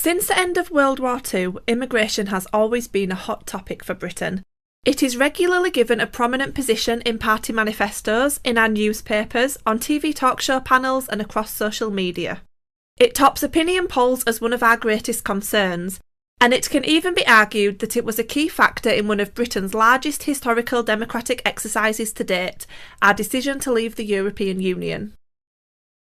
Since the end of World War II, immigration has always been a hot topic for Britain. It is regularly given a prominent position in party manifestos, in our newspapers, on TV talk show panels and across social media. It tops opinion polls as one of our greatest concerns, and it can even be argued that it was a key factor in one of Britain's largest historical democratic exercises to date, our decision to leave the European Union.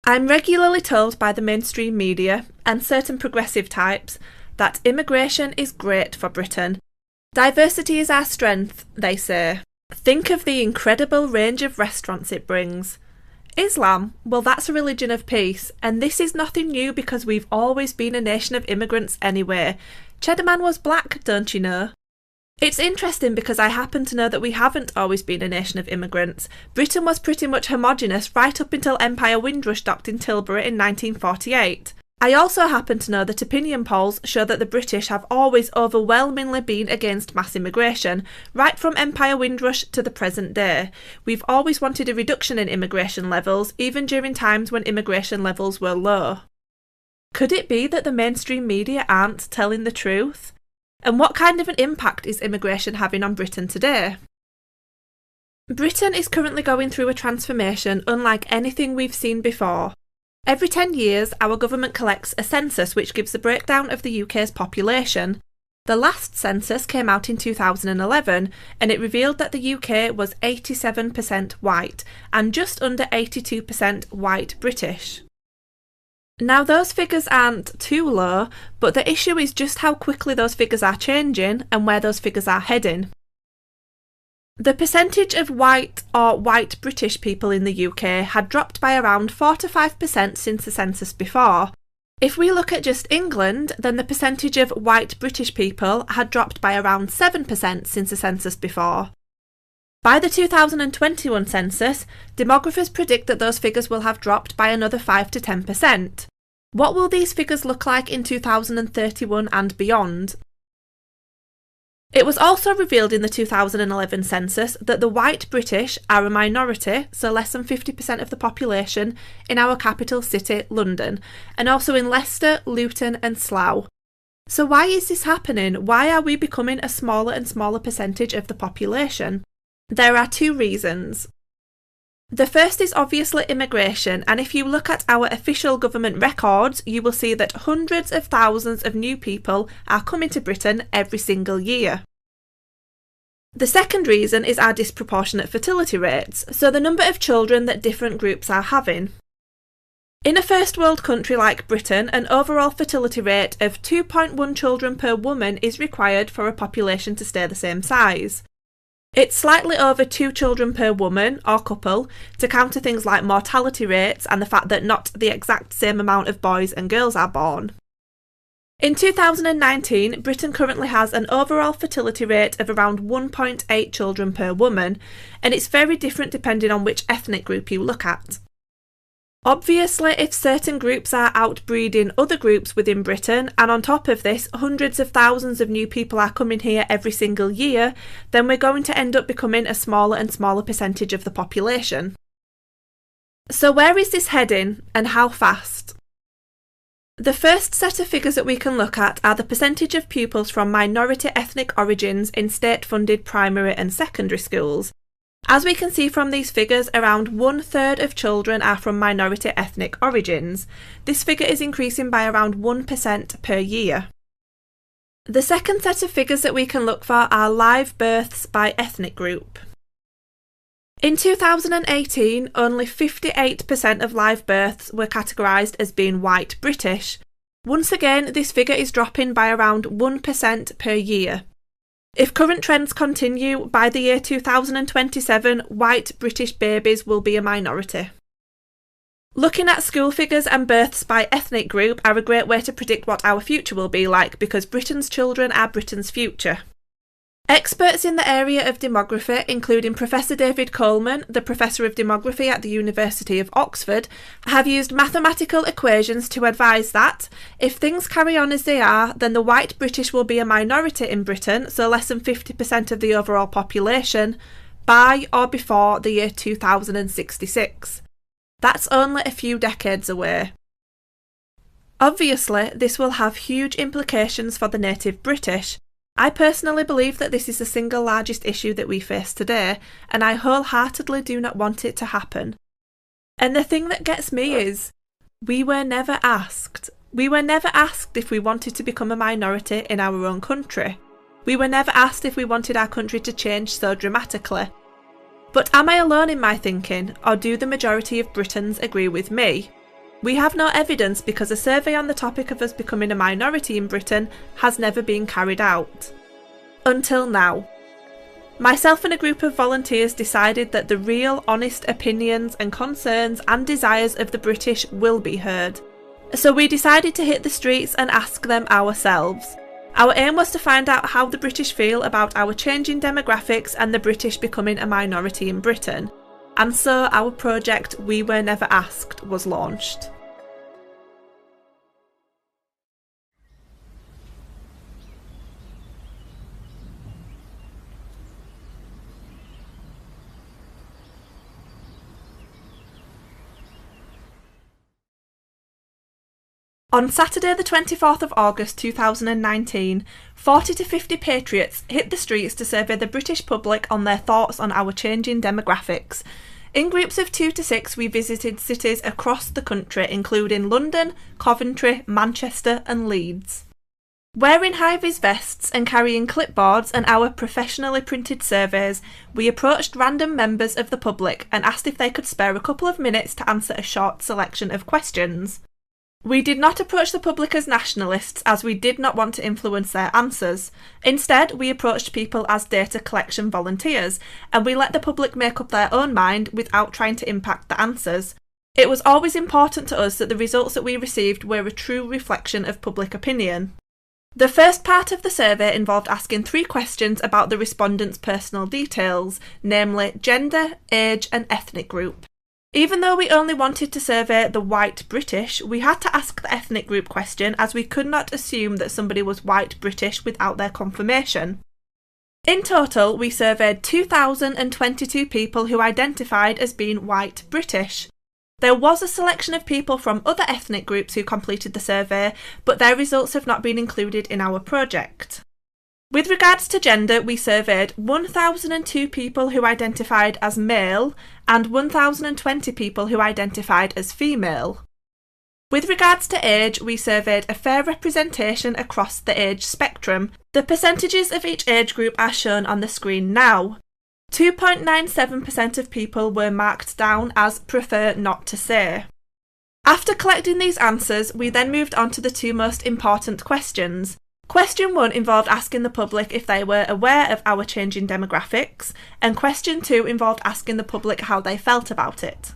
I'm regularly told by the mainstream media, and certain progressive types, that immigration is great for Britain. Diversity is our strength, they say. Think of the incredible range of restaurants it brings. Islam, well, that's a religion of peace, and this is nothing new because we've always been a nation of immigrants anyway. Cheddar Man was black, don't you know? It's interesting because I happen to know that we haven't always been a nation of immigrants. Britain was pretty much homogenous right up until Empire Windrush docked in Tilbury in 1948. I also happen to know that opinion polls show that the British have always overwhelmingly been against mass immigration, right from Empire Windrush to the present day. We've always wanted a reduction in immigration levels, even during times when immigration levels were low. Could it be that the mainstream media aren't telling the truth? And what kind of an impact is immigration having on Britain today? Britain is currently going through a transformation unlike anything we've seen before. Every 10 years, our government collects a census which gives a breakdown of the UK's population. The last census came out in 2011 and it revealed that the UK was 87% white and just under 82% white British. Now those figures aren't too low, but the issue is just how quickly those figures are changing and where those figures are heading. The percentage of white or white British people in the UK had dropped by around 4 to 5% since the census before. If we look at just England, then the percentage of white British people had dropped by around 7% since the census before. By the 2021 census, demographers predict that those figures will have dropped by another 5 to 10%. What will these figures look like in 2031 and beyond? It was also revealed in the 2011 census that the white British are a minority, so less than 50% of the population, in our capital city, London, and also in Leicester, Luton and Slough. So why is this happening? Why are we becoming a smaller and smaller percentage of the population? There are two reasons. The first is obviously immigration, and if you look at our official government records, you will see that hundreds of thousands of new people are coming to Britain every single year. The second reason is our disproportionate fertility rates, so the number of children that different groups are having. In a first world country like Britain, an overall fertility rate of 2.1 children per woman is required for a population to stay the same size. It's slightly over 2 children per woman or couple to counter things like mortality rates and the fact that not the exact same amount of boys and girls are born. In 2019, Britain currently has an overall fertility rate of around 1.8 children per woman, and it's very different depending on which ethnic group you look at. Obviously, if certain groups are outbreeding other groups within Britain, and on top of this, hundreds of thousands of new people are coming here every single year, then we're going to end up becoming a smaller and smaller percentage of the population. So where is this heading, and how fast? The first set of figures that we can look at are the percentage of pupils from minority ethnic origins in state-funded primary and secondary schools. As we can see from these figures, around 1/3 of children are from minority ethnic origins. This figure is increasing by around 1% per year. The second set of figures that we can look for are live births by ethnic group. In 2018, only 58% of live births were categorised as being white British. Once again, this figure is dropping by around 1% per year. If current trends continue, by the year 2027, white British babies will be a minority. Looking at school figures and births by ethnic group are a great way to predict what our future will be like, because Britain's children are Britain's future. Experts in the area of demography, including Professor David Coleman, the Professor of Demography at the University of Oxford, have used mathematical equations to advise that, if things carry on as they are, then the white British will be a minority in Britain, so less than 50% of the overall population, by or before the year 2066. That's only a few decades away. Obviously, this will have huge implications for the native British. I personally believe that this is the single largest issue that we face today, and I wholeheartedly do not want it to happen. And the thing that gets me is, we were never asked. We were never asked if we wanted to become a minority in our own country. We were never asked if we wanted our country to change so dramatically. But am I alone in my thinking, or do the majority of Britons agree with me? We have no evidence because a survey on the topic of us becoming a minority in Britain has never been carried out. Until now. Myself and a group of volunteers decided that the real, honest opinions and concerns and desires of the British will be heard. So we decided to hit the streets and ask them ourselves. Our aim was to find out how the British feel about our changing demographics and the British becoming a minority in Britain. And so our project We Were Never Asked was launched. On Saturday the 24th of August 2019, 40 to 50 patriots hit the streets to survey the British public on their thoughts on our changing demographics. In groups of 2 to 6 we visited cities across the country including London, Coventry, Manchester and Leeds. Wearing high-vis vests and carrying clipboards and our professionally printed surveys, we approached random members of the public and asked if they could spare a couple of minutes to answer a short selection of questions. We did not approach the public as nationalists as we did not want to influence their answers. Instead, we approached people as data collection volunteers, and we let the public make up their own mind without trying to impact the answers. It was always important to us that the results that we received were a true reflection of public opinion. The first part of the survey involved asking 3 questions about the respondents' personal details, namely gender, age and ethnic group. Even though we only wanted to survey the white British, we had to ask the ethnic group question as we could not assume that somebody was white British without their confirmation. In total, we surveyed 2,022 people who identified as being white British. There was a selection of people from other ethnic groups who completed the survey, but their results have not been included in our project. With regards to gender, we surveyed 1,002 people who identified as male and 1,020 people who identified as female. With regards to age, we surveyed a fair representation across the age spectrum. The percentages of each age group are shown on the screen now. 2.97% of people were marked down as prefer not to say. After collecting these answers, we then moved on to the 2 most important questions. Question 1 involved asking the public if they were aware of our changing demographics, and question 2 involved asking the public how they felt about it.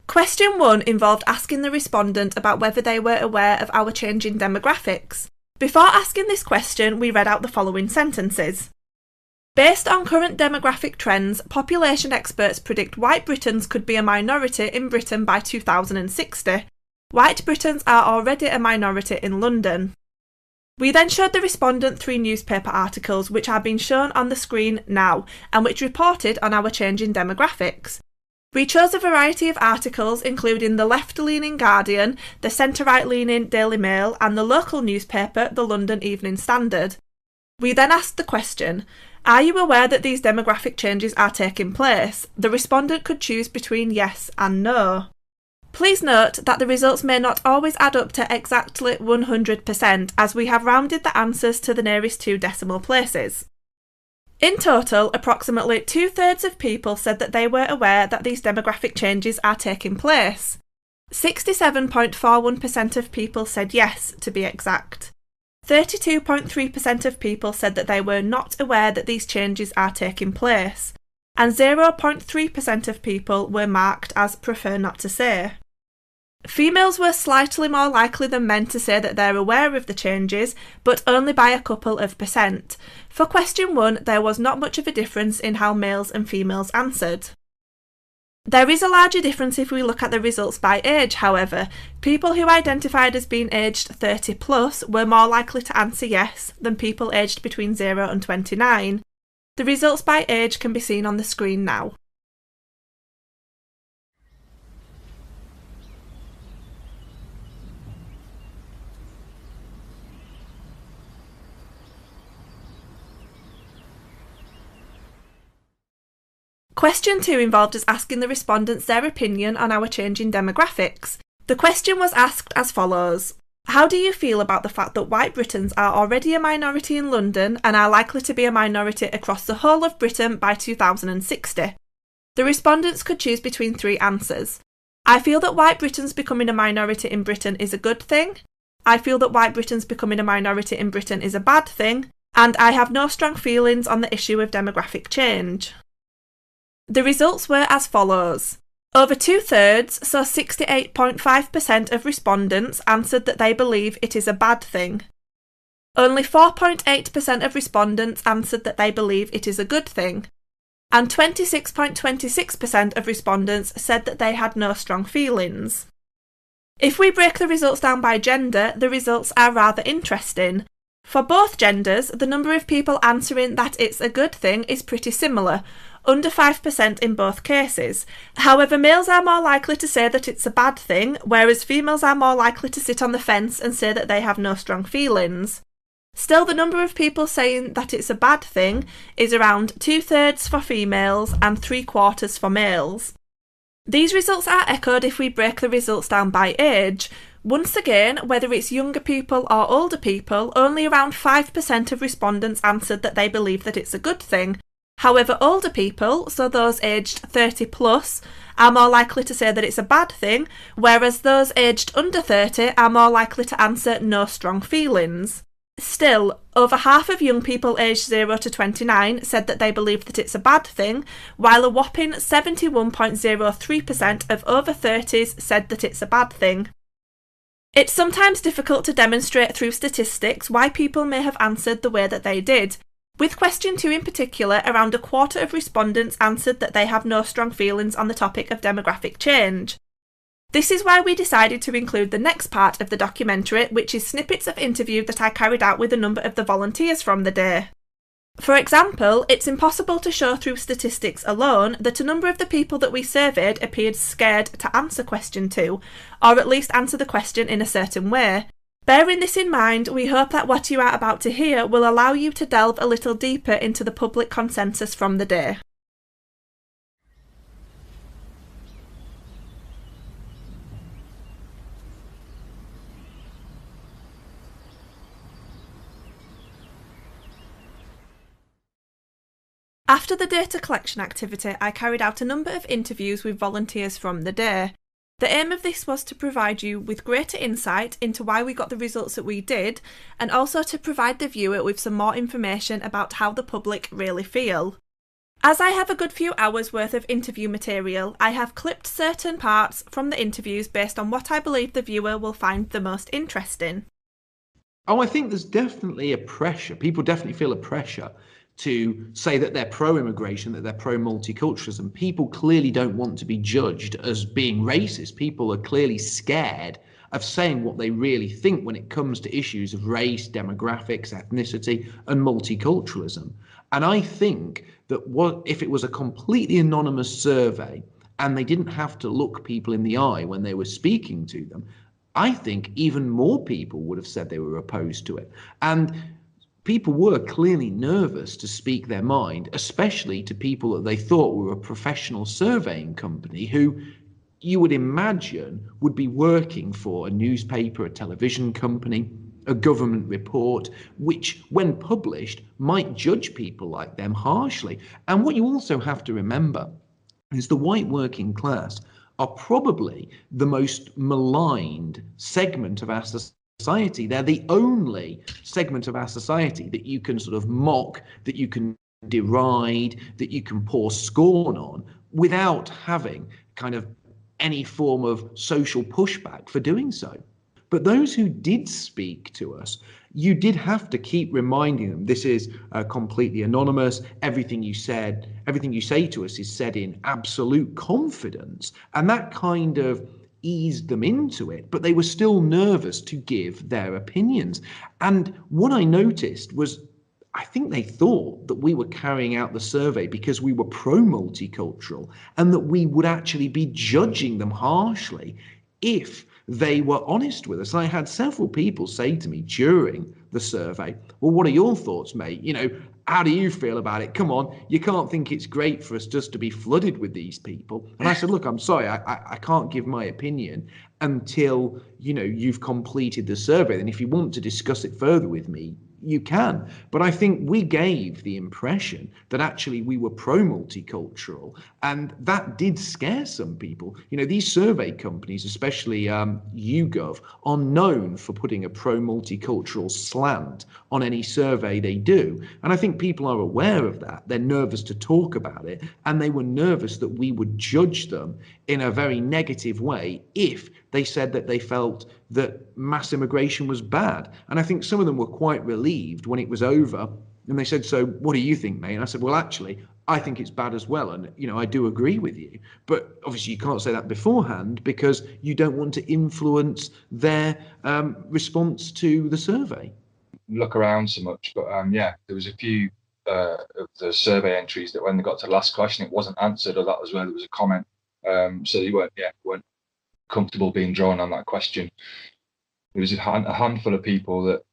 Question 1 involved asking the respondent about whether they were aware of our changing demographics. Before asking this question, we read out the following sentences. Based on current demographic trends, population experts predict white Britons could be a minority in Britain by 2060. White Britons are already a minority in London. We then showed the respondent 3 newspaper articles which are being shown on the screen now and which reported on our changing demographics. We chose a variety of articles including the left-leaning Guardian, the centre-right-leaning Daily Mail and the local newspaper, the London Evening Standard. We then asked the question, are you aware that these demographic changes are taking place? The respondent could choose between yes and no. Please note that the results may not always add up to exactly 100% as we have rounded the answers to the nearest 2 decimal places. In total, approximately 2/3 of people said that they were aware that these demographic changes are taking place. 67.41% of people said yes, to be exact. 32.3% of people said that they were not aware that these changes are taking place, and 0.3% of people were marked as prefer not to say. Females were slightly more likely than men to say that they're aware of the changes, but only by a couple of percent. For question 1, there was not much of a difference in how males and females answered. There is a larger difference if we look at the results by age, however. People who identified as being aged 30 plus were more likely to answer yes than people aged between 0 and 29. The results by age can be seen on the screen now. Question 2 involved us asking the respondents their opinion on our changing demographics. The question was asked as follows. How do you feel about the fact that white Britons are already a minority in London and are likely to be a minority across the whole of Britain by 2060? The respondents could choose between 3 answers. I feel that white Britons becoming a minority in Britain is a good thing. I feel that white Britons becoming a minority in Britain is a bad thing. And I have no strong feelings on the issue of demographic change. The results were as follows. Over 2/3, so 68.5% of respondents answered that they believe it is a bad thing. Only 4.8% of respondents answered that they believe it is a good thing. And 26.26% of respondents said that they had no strong feelings. If we break the results down by gender, the results are rather interesting. For both genders, the number of people answering that it's a good thing is pretty similar, under 5% in both cases. However, males are more likely to say that it's a bad thing, whereas females are more likely to sit on the fence and say that they have no strong feelings. Still, the number of people saying that it's a bad thing is around 2/3 for females and 3/4 for males. These results are echoed if we break the results down by age. Once again, whether it's younger people or older people, only around 5% of respondents answered that they believe that it's a good thing. However, older people, so those aged 30 plus, are more likely to say that it's a bad thing, whereas those aged under 30 are more likely to answer no strong feelings. Still, over half of young people aged 0 to 29 said that they believe that it's a bad thing, while a whopping 71.03% of over 30s said that it's a bad thing. It's sometimes difficult to demonstrate through statistics why people may have answered the way that they did. With question 2 in particular, around a quarter of respondents answered that they have no strong feelings on the topic of demographic change. This is why we decided to include the next part of the documentary, which is snippets of interview that I carried out with a number of the volunteers from the day. For example, it's impossible to show through statistics alone that a number of the people that we surveyed appeared scared to answer question 2, or at least answer the question in a certain way. Bearing this in mind, we hope that what you are about to hear will allow you to delve a little deeper into the public consensus from the day. After the data collection activity, I carried out a number of interviews with volunteers from the day. The aim of this was to provide you with greater insight into why we got the results that we did, and also to provide the viewer with some more information about how the public really feel. As I have a good few hours worth of interview material, I have clipped certain parts from the interviews based on what I believe the viewer will find the most interesting. I think there's definitely a pressure. People definitely feel a pressure to say that they're pro-immigration, that they're pro-multiculturalism. People clearly don't want to be judged as being racist. People are clearly scared of saying what they really think when it comes to issues of race, demographics, ethnicity, and multiculturalism. And I think that if it was a completely anonymous survey and they didn't have to look people in the eye when they were speaking to them, I think even more people would have said they were opposed to it. And people were clearly nervous to speak their mind, especially to people that they thought were a professional surveying company who you would imagine would be working for a newspaper, a television company, a government report, which when published might judge people like them harshly. And what you also have to remember is the white working class are probably the most maligned segment of our society. They're the only segment of our society that you can sort of mock, that you can deride, that you can pour scorn on without having kind of any form of social pushback for doing so. But those who did speak to us, you did have to keep reminding them this is completely anonymous. Everything you say to us is said in absolute confidence. And that kind of eased them into it, but they were still nervous to give their opinions. And what I noticed was, I think they thought that we were carrying out the survey because we were pro-multicultural and that we would actually be judging them harshly if they were honest with us. I had several people say to me during the survey, well, what are your thoughts, mate? How do you feel about it? Come on, you can't think it's great for us just to be flooded with these people. And I said, look, I'm sorry, I can't give my opinion until, you've completed the survey. And if you want to discuss it further with me, you can. But I think we gave the impression that actually we were pro-multicultural, and that did scare some people. These survey companies, especially YouGov, are known for putting a pro-multicultural slant on any survey they do. And I think people are aware of that. They're nervous to talk about it, and they were nervous that we would judge them in a very negative way if they said that they felt that mass immigration was bad. And I think some of them were quite relieved when it was over. And they said, so what do you think, mate? And I said, well, actually, I think it's bad as well. And, I do agree with you. But obviously you can't say that beforehand because you don't want to influence their response to the survey. Look around so much. But there was a few of the survey entries that when they got to the last question, it wasn't answered, or that was where there was a comment. So they weren't comfortable being drawn on that question. There was a handful of people that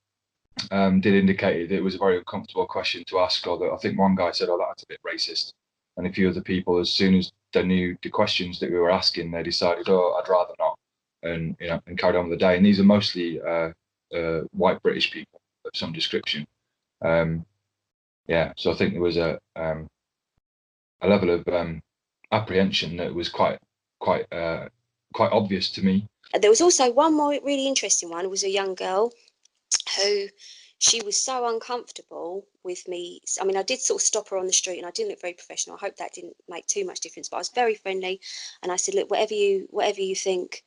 did indicate it was a very uncomfortable question to ask, or that I think one guy said, that's a bit racist. And a few other people, as soon as they knew the questions that we were asking, they decided, I'd rather not, and carried on with the day. And these are mostly white British people of some description. So I think there was a level of apprehension that was quite obvious to me. There was also one more really interesting one. It was a young girl who, she was so uncomfortable with me. I mean, I did sort of stop her on the street, and I didn't look very professional. I hope that didn't make too much difference, but I was very friendly, and I said, look, whatever you think,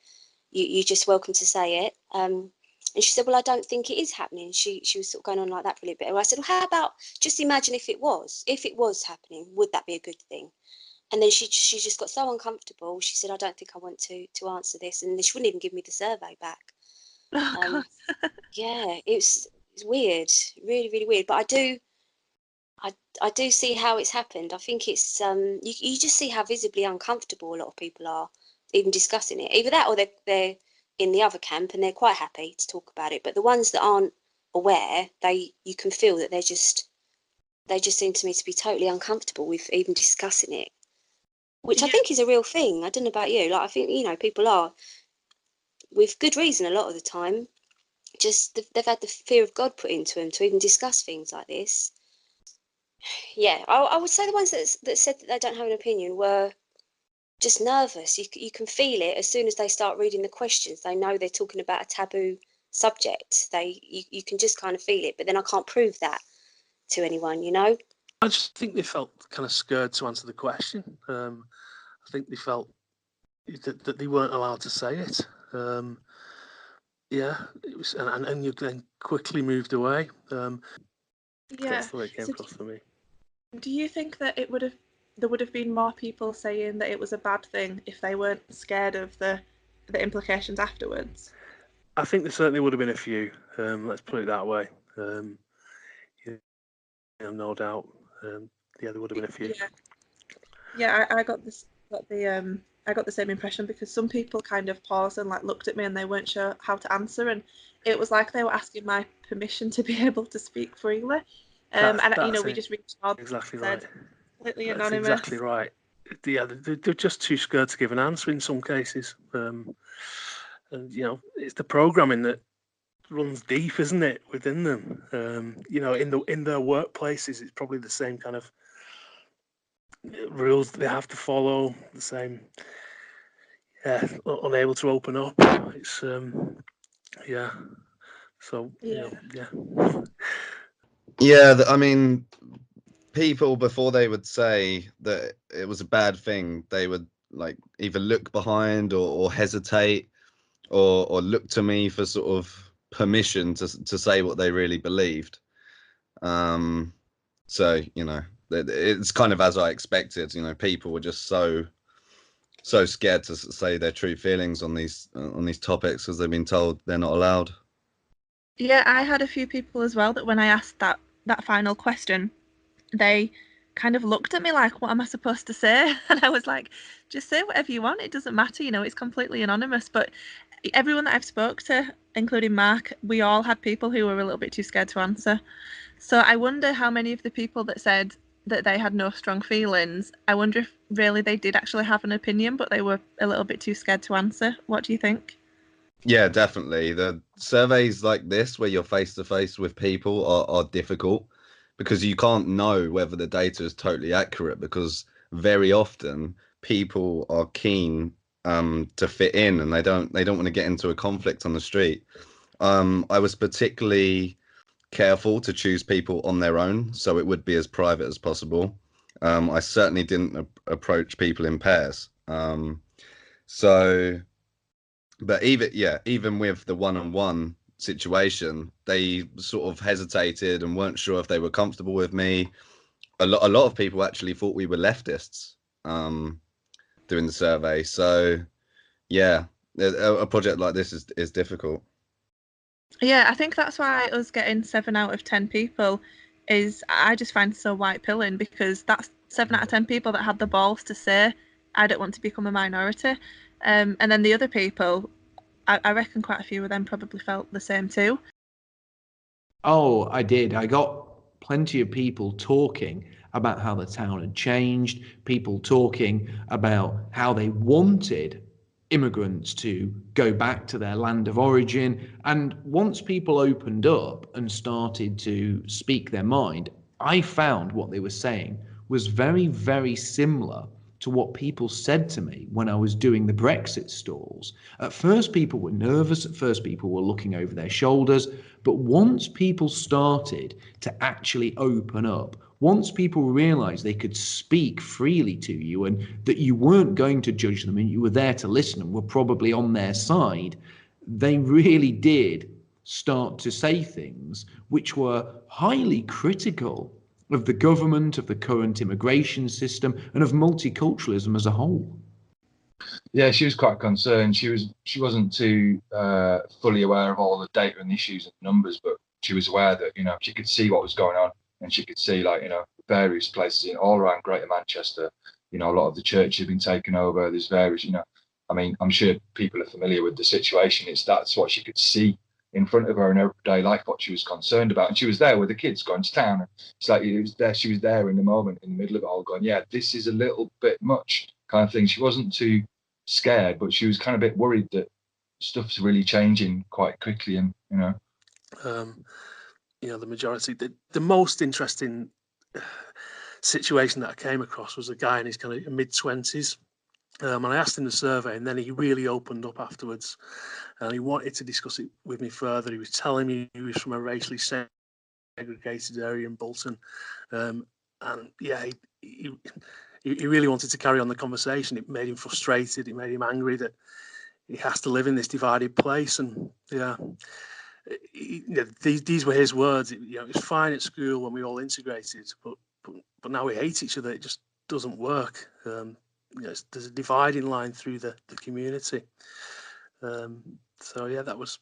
you're just welcome to say it. And she said, well, I don't think it is happening. She was sort of going on like that for a little bit. And I said, well, how about just imagine if it was happening, would that be a good thing? And then she just got so uncomfortable. She said, I don't think I want to answer this. And she wouldn't even give me the survey back. Oh, yeah, it's weird, really, really weird. But I do see how it's happened. I think it's you just see how visibly uncomfortable a lot of people are even discussing it. Either that, or they're in the other camp and they're quite happy to talk about it. But the ones that aren't aware, you can feel that they just seem to me to be totally uncomfortable with even discussing it. Which I think is a real thing. I don't know about you. Like, I think, people are, with good reason a lot of the time, just they've had the fear of God put into them to even discuss things like this. Yeah, I would say the ones that said that they don't have an opinion were just nervous. You can feel it as soon as they start reading the questions. They know they're talking about a taboo subject. You can just kind of feel it, but then I can't prove that to anyone, I just think they felt kind of scared to answer the question. I think they felt that they weren't allowed to say it. It was, and you then quickly moved away. That's the way it came across for me. Do you think that there would have been more people saying that it was a bad thing if they weren't scared of the implications afterwards? I think there certainly would have been a few. Let's put it that way. No doubt. There would have been a few. Yeah, I got the same impression, because some people kind of paused and looked at me and they weren't sure how to answer, and it was like they were asking my permission to be able to speak freely. We just reached out. Exactly right. Completely anonymous. That's exactly right. Yeah, they're just too scared to give an answer in some cases. And it's the programming that runs deep, isn't it, within them? In their workplaces, it's probably the same kind of rules they have to follow. The same, unable to open up. It's So I mean, people, before they would say that it was a bad thing, they would either look behind or hesitate. or looked to me for sort of permission to say what they really believed. So it's kind of as I expected. People were just so scared to say their true feelings on these topics because they've been told they're not allowed. Yeah, I had a few people as well that when I asked that final question, they kind of looked at me like, what am I supposed to say? And I was like, just say whatever you want. It doesn't matter, it's completely anonymous. But everyone that I've spoke to, including Mark, we all had people who were a little bit too scared to answer. So I wonder how many of the people that said that they had no strong feelings, I wonder if really they did actually have an opinion, but they were a little bit too scared to answer. What do you think? Yeah, definitely. The surveys like this, where you're face to face with people, are difficult because you can't know whether the data is totally accurate, because very often people are keen to fit in, and they don't want to get into a conflict on the street. I was particularly careful to choose people on their own, so it would be as private as possible. I certainly didn't approach people in pairs. But even with the one-on-one situation, they sort of hesitated and weren't sure if they were comfortable with me. A lot of people actually thought we were leftists doing the survey. So yeah, a project like this is difficult. Yeah, I think that's why us getting 7 out of 10 people is, I just find so white pilling, because that's 7 out of 10 people that had the balls to say, I don't want to become a minority. And then the other people, I reckon quite a few of them probably felt the same too. Oh, I did. I got plenty of people talking about how the town had changed, people talking about how they wanted immigrants to go back to their land of origin. And once people opened up and started to speak their mind, I found what they were saying was very, very similar to what people said to me when I was doing the Brexit stalls. At first, people were nervous. At first, people were looking over their shoulders. But once people started to actually open up, once people realized they could speak freely to you and that you weren't going to judge them and you were there to listen and were probably on their side, they really did start to say things which were highly critical of the government, of the current immigration system, and of multiculturalism as a whole. Yeah, she was quite concerned. She wasn't too fully aware of all the data and issues and numbers, but she was aware that she could see what was going on, and she could see various places in all around Greater Manchester. A lot of the churches have been taken over. There's various, I mean, I'm sure people are familiar with the situation. That's what she could see in front of her in everyday life, what she was concerned about. And she was there with the kids going to town. It's like she was there in the moment, in the middle of it all, going, yeah, this is a little bit much, kind of thing. She wasn't too scared, but she was kind of a bit worried that stuff's really changing quite quickly. And the majority, the most interesting situation that I came across was a guy in his kind of mid-20s. And I asked him the survey, and then he really opened up afterwards, and he wanted to discuss it with me further. He was telling me he was from a racially segregated area in Bolton, and yeah, he really wanted to carry on the conversation. It made him frustrated. It made him angry that he has to live in this divided place. And yeah, these were his words. It was fine at school when we all integrated, but now we hate each other. It just doesn't work. There's a dividing line through the community. So yeah, that was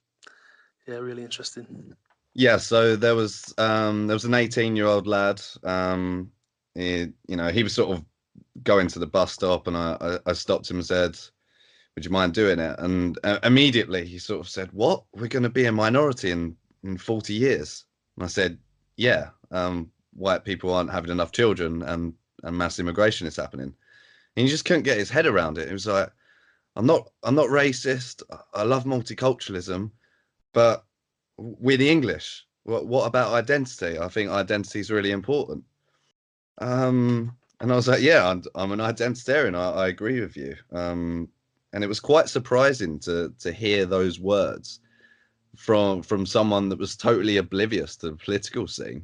really interesting. Yeah, so there was an 18-year-old lad. He was sort of going to the bus stop, and I stopped him and said, would you mind doing it? And immediately he sort of said, what? We're going to be a minority in 40 years? And I said, yeah, white people aren't having enough children, and mass immigration is happening. And he just couldn't get his head around it. It was like, I'm not racist. I love multiculturalism, but we're the English. What about identity? I think identity is really important. And I was like, yeah, I'm an identitarian. I agree with you. And it was quite surprising to hear those words from someone that was totally oblivious to the political scene.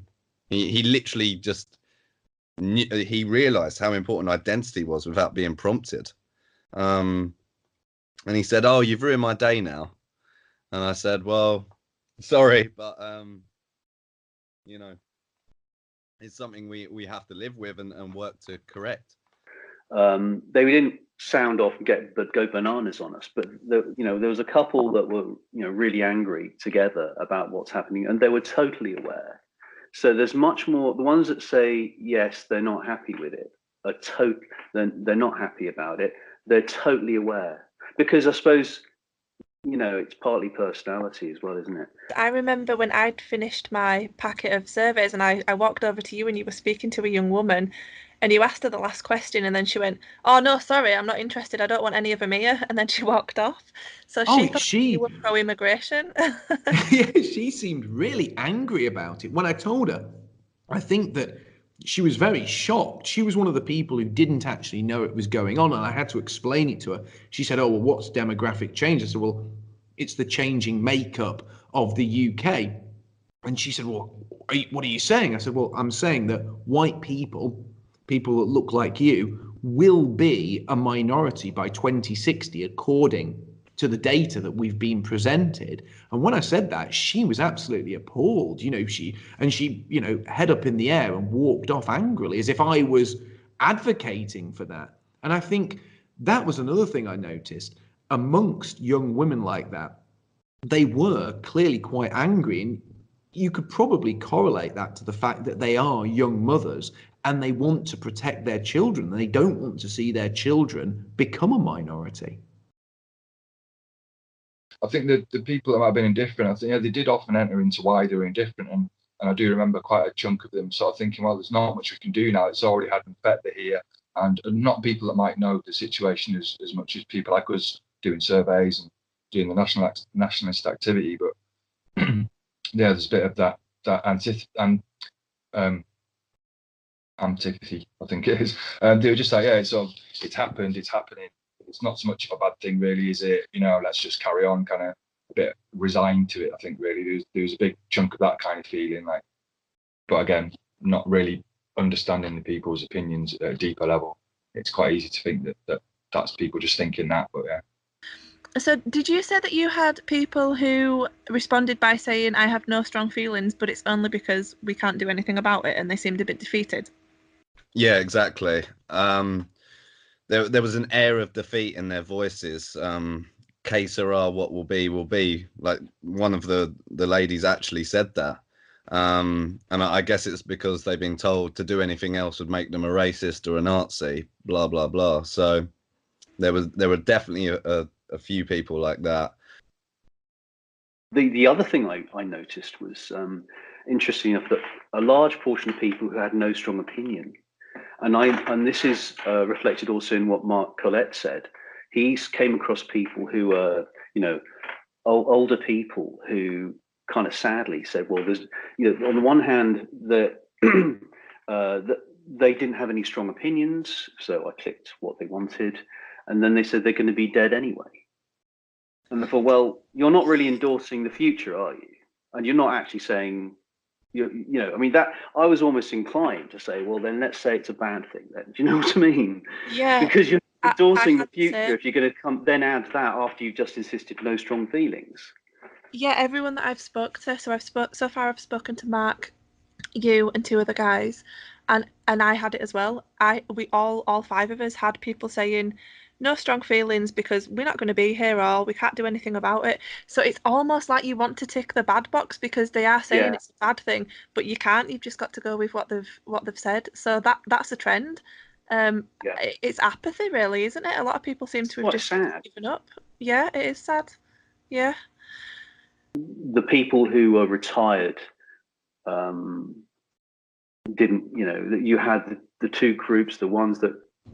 He literally just he realized how important identity was without being prompted. And he said, "Oh, you've ruined my day now." And I said, "Well, sorry, but you know, it's something we have to live with and work to correct." They didn't sound off and go bananas on us, but there was a couple that were really angry together about what's happening, and they were totally aware. So there's much more. The ones that say yes, they're not happy with it, they're not happy about it. They're totally aware, because I suppose it's partly personality as well, isn't it? I remember when I'd finished my packet of surveys and I walked over to you and you were speaking to a young woman and you asked her the last question and then she went, "Oh no, sorry, I'm not interested. I don't want any of them here." And then she walked off. So she thought you were pro-immigration. Yeah, she seemed really angry about it. When I told her, I think that she was very shocked. She was one of the people who didn't actually know it was going on, and I had to explain it to her. She said, "Oh, well, what's demographic change?" I said, "Well, it's the changing makeup of the UK." And she said, "Well, what are you saying?" I said, "Well, I'm saying that white people that look like you, will be a minority by 2060, according to the data that we've been presented." And when I said that, she was absolutely appalled. She head up in the air and walked off angrily, as if I was advocating for that. And I think that was another thing I noticed amongst young women like that. They were clearly quite angry, and you could probably correlate that to the fact that they are young mothers and they want to protect their children. They don't want to see their children become a minority. I think that the people that might have been indifferent, I think they did often enter into why they were indifferent, and I do remember quite a chunk of them sort of thinking, well, there's not much we can do now. It's already had an effect here, and not people that might know the situation as much as people like us doing surveys and doing the nationalist activity. But yeah, there's a bit of that antipathy, I think it is. They were just like, yeah, it's happened, it's happening. It's not so much of a bad thing, really, is it? Let's just carry on, kind of a bit resigned to it. I think really there was a big chunk of that kind of feeling, like, but again, not really understanding the people's opinions at a deeper level. It's quite easy to think that's people just thinking that, but yeah. So did you say that you had people who responded by saying, "I have no strong feelings, but it's only because we can't do anything about it," and they seemed a bit defeated? Yeah, exactly. There was an air of defeat in their voices. Que sera, what will be, will be. Like, one of the ladies actually said that. And I guess it's because they've been told to do anything else would make them a racist or a Nazi, blah, blah, blah. So there were definitely a few people like that. The other thing I noticed was interesting enough, that a large portion of people who had no strong opinion, and this is reflected also in what Mark Collett said. He came across people who were, older people who kind of sadly said, well, there's, on the one hand, that they didn't have any strong opinions, so I clicked what they wanted, and then they said they're going to be dead anyway. And I thought, well, you're not really endorsing the future, are you? And you're not actually saying, that I was almost inclined to say, well, then let's say it's a bad thing then. Do you know what I mean? Yeah. Because you're endorsing the future if you're going to then add that after you've just insisted no strong feelings. Yeah, everyone that I've spoken to, so far I've spoken to Mark, you, and 2 other guys, and I had it as well. We all 5 of us had people saying no strong feelings because we're not going to be here, or we can't do anything about it. So it's almost like you want to tick the bad box because they are saying it's a bad thing, but you can't. You've just got to go with what they've said. So that's a trend. It's apathy, really, isn't it? A lot of people seem to have just given up. Yeah, it is sad. Yeah. The people who were retired didn't, you had the 2 groups, the ones that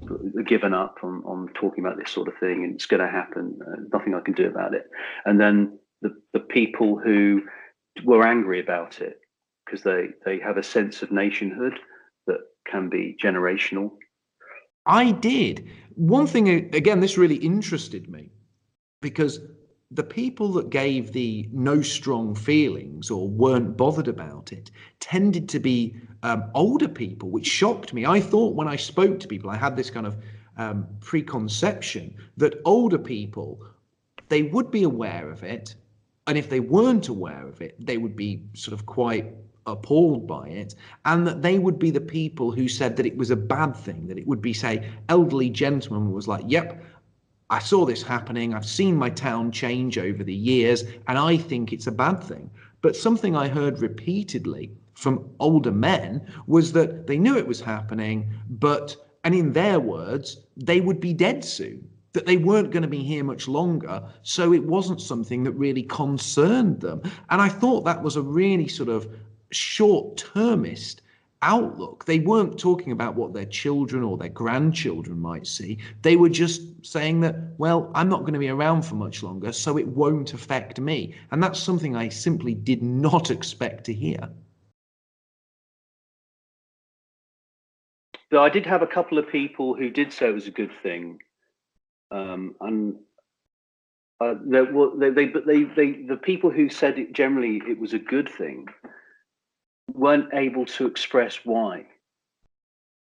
are given up on talking about this sort of thing, and it's going to happen, nothing I can do about it. And then the people who were angry about it because they have a sense of nationhood that can be generational. I did. One thing, again, this really interested me, because the people that gave the no strong feelings or weren't bothered about it tended to be older people, which shocked me. I thought when I spoke to people, I had this kind of preconception that older people they would be aware of it. And if they weren't aware of it, they would be sort of quite appalled by it, and that they would be the people who said that it was a bad thing, that it would be, say, elderly gentleman was like, yep, I saw this happening, I've seen my town change over the years, and I think it's a bad thing. But something I heard repeatedly from older men was that they knew it was happening, and in their words, they would be dead soon, that they weren't going to be here much longer, so it wasn't something that really concerned them. And I thought that was a really sort of short-termist outlook. They weren't talking about what their children or their grandchildren might see. They were just saying that, well, I'm not going to be around for much longer, so it won't affect me. And that's something I simply did not expect to hear. So I did have a couple of people who did say it was a good thing, the people who said it generally it was a good thing weren't able to express why.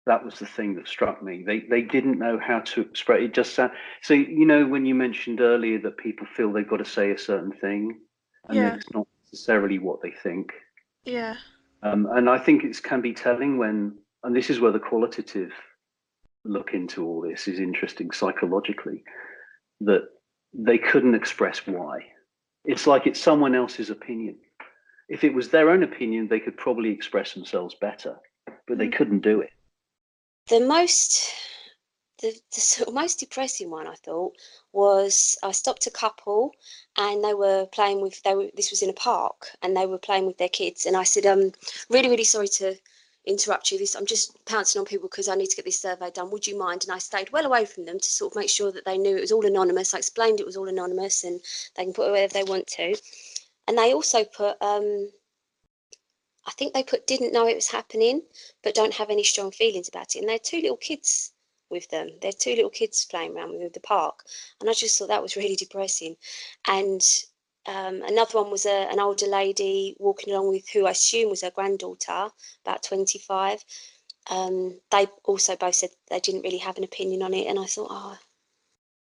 That was the thing that struck me. They didn't know how to express it. Just so you know, when you mentioned earlier that people feel they've got to say a certain thing, and that it's not necessarily what they think. Yeah. And I think it can be telling when, and this is where the qualitative look into all this is interesting psychologically, that they couldn't express why. It's like it's someone else's opinion. If it was their own opinion, they could probably express themselves better, but they couldn't do it. The sort of most depressing one I thought was I stopped a couple and they were playing with, this was in a park and they were playing with their kids, and I said, really, really sorry to interrupt you. I'm just pouncing on people because I need to get this survey done. Would you mind? And I stayed well away from them to sort of make sure that they knew it was all anonymous. I explained it was all anonymous and they can put it wherever they want to. And they also put, I think they put didn't know it was happening, but don't have any strong feelings about it. And they had two little kids with them. They're two little kids playing around with the park. And I just thought that was really depressing. And another one was an older lady walking along with who I assume was her granddaughter, about 25. They also both said they didn't really have an opinion on it. And I thought, oh,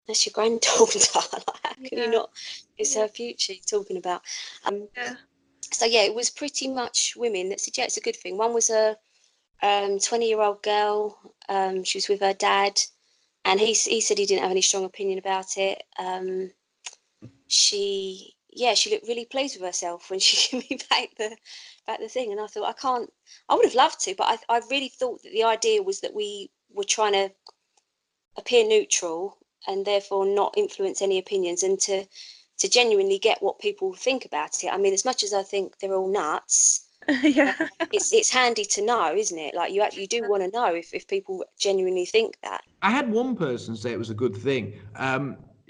that's your granddaughter. Like, how can you not? It's her future you're talking about. So yeah, it was pretty much women that said, yeah, it's a good thing. One was a 20-year-old girl. She was with her dad, and he said he didn't have any strong opinion about it. She looked really pleased with herself when she gave me back the thing, and I thought I would have loved to, but I really thought that the idea was that we were trying to appear neutral and therefore not influence any opinions, and to genuinely get what people think about it. I mean, as much as I think they're all nuts, it's handy to know, isn't it? Like you do want to know if people genuinely think that. I had one person say it was a good thing.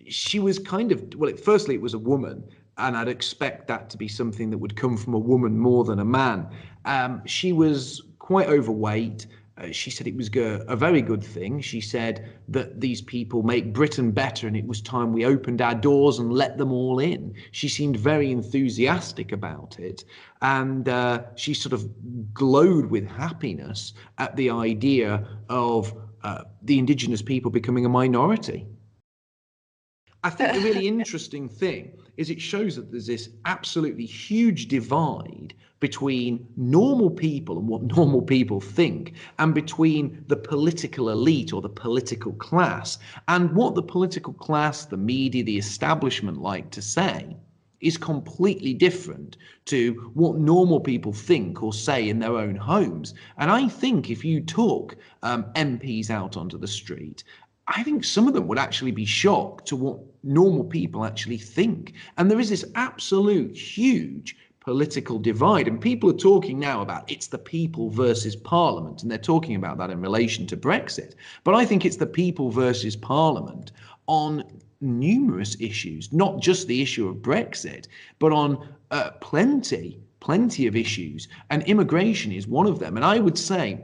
She was kind of, firstly, it was a woman, and I'd expect that to be something that would come from a woman more than a man. She was quite overweight. She said it was a very good thing. She said that these people make Britain better and it was time we opened our doors and let them all in. She seemed very enthusiastic about it, and she sort of glowed with happiness at the idea of the indigenous people becoming a minority. I think the really interesting thing is it shows that there's this absolutely huge divide between normal people and what normal people think, and between the political elite or the political class. And what the political class, the media, the establishment like to say is completely different to what normal people think or say in their own homes. And I think if you took MPs out onto the street, I think some of them would actually be shocked to what normal people actually think. And there is this absolute huge political divide, and people are talking now about it's the people versus Parliament, and they're talking about that in relation to Brexit. But I think it's the people versus Parliament on numerous issues, not just the issue of Brexit, but on plenty of issues, and immigration is one of them. And I would say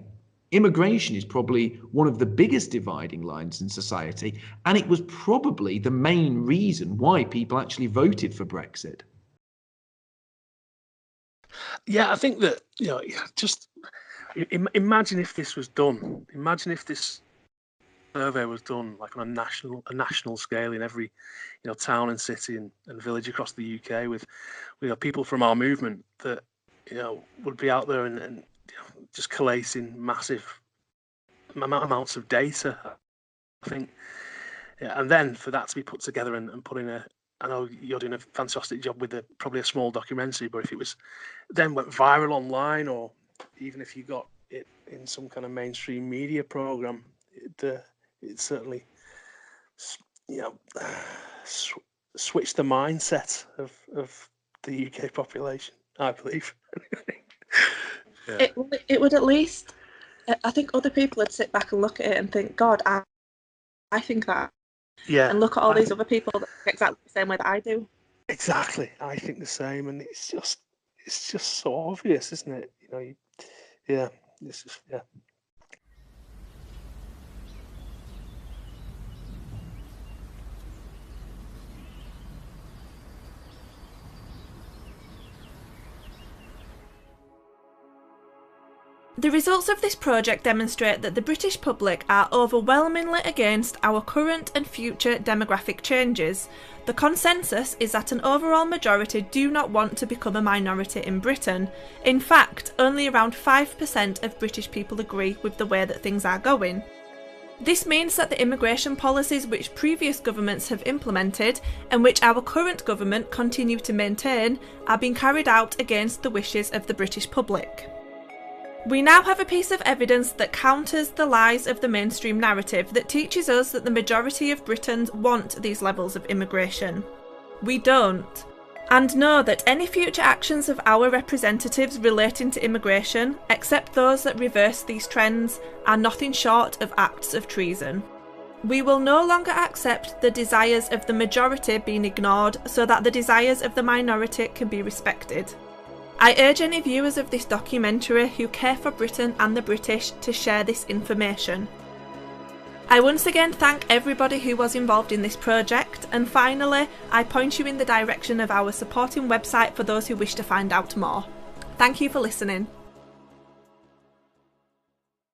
immigration is probably one of the biggest dividing lines in society, and it was probably the main reason why people actually voted for Brexit. Yeah, I think that, just imagine if this was done. Imagine if this survey was done like on a national scale in every town and city and village across the UK with people from our movement that would be out there and just collating massive amounts of data, I think. Yeah, and then for that to be put together and put in I know you're doing a fantastic job with probably a small documentary, but if it was then went viral online, or even if you got it in some kind of mainstream media program, it certainly switched the mindset of the UK population, I believe. Yeah. It would at least, I think other people would sit back and look at it and think, God, I think that. Yeah. And look at all these other people that think exactly the same way that I do. Exactly. I think the same, and it's just so obvious, isn't it? It's just, yeah. The results of this project demonstrate that the British public are overwhelmingly against our current and future demographic changes. The consensus is that an overall majority do not want to become a minority in Britain. In fact, only around 5% of British people agree with the way that things are going. This means that the immigration policies which previous governments have implemented and which our current government continue to maintain are being carried out against the wishes of the British public. We now have a piece of evidence that counters the lies of the mainstream narrative that teaches us that the majority of Britons want these levels of immigration. We don't. And know that any future actions of our representatives relating to immigration, except those that reverse these trends, are nothing short of acts of treason. We will no longer accept the desires of the majority being ignored so that the desires of the minority can be respected. I urge any viewers of this documentary who care for Britain and the British to share this information. I once again thank everybody who was involved in this project, and finally, I point you in the direction of our supporting website for those who wish to find out more. Thank you for listening.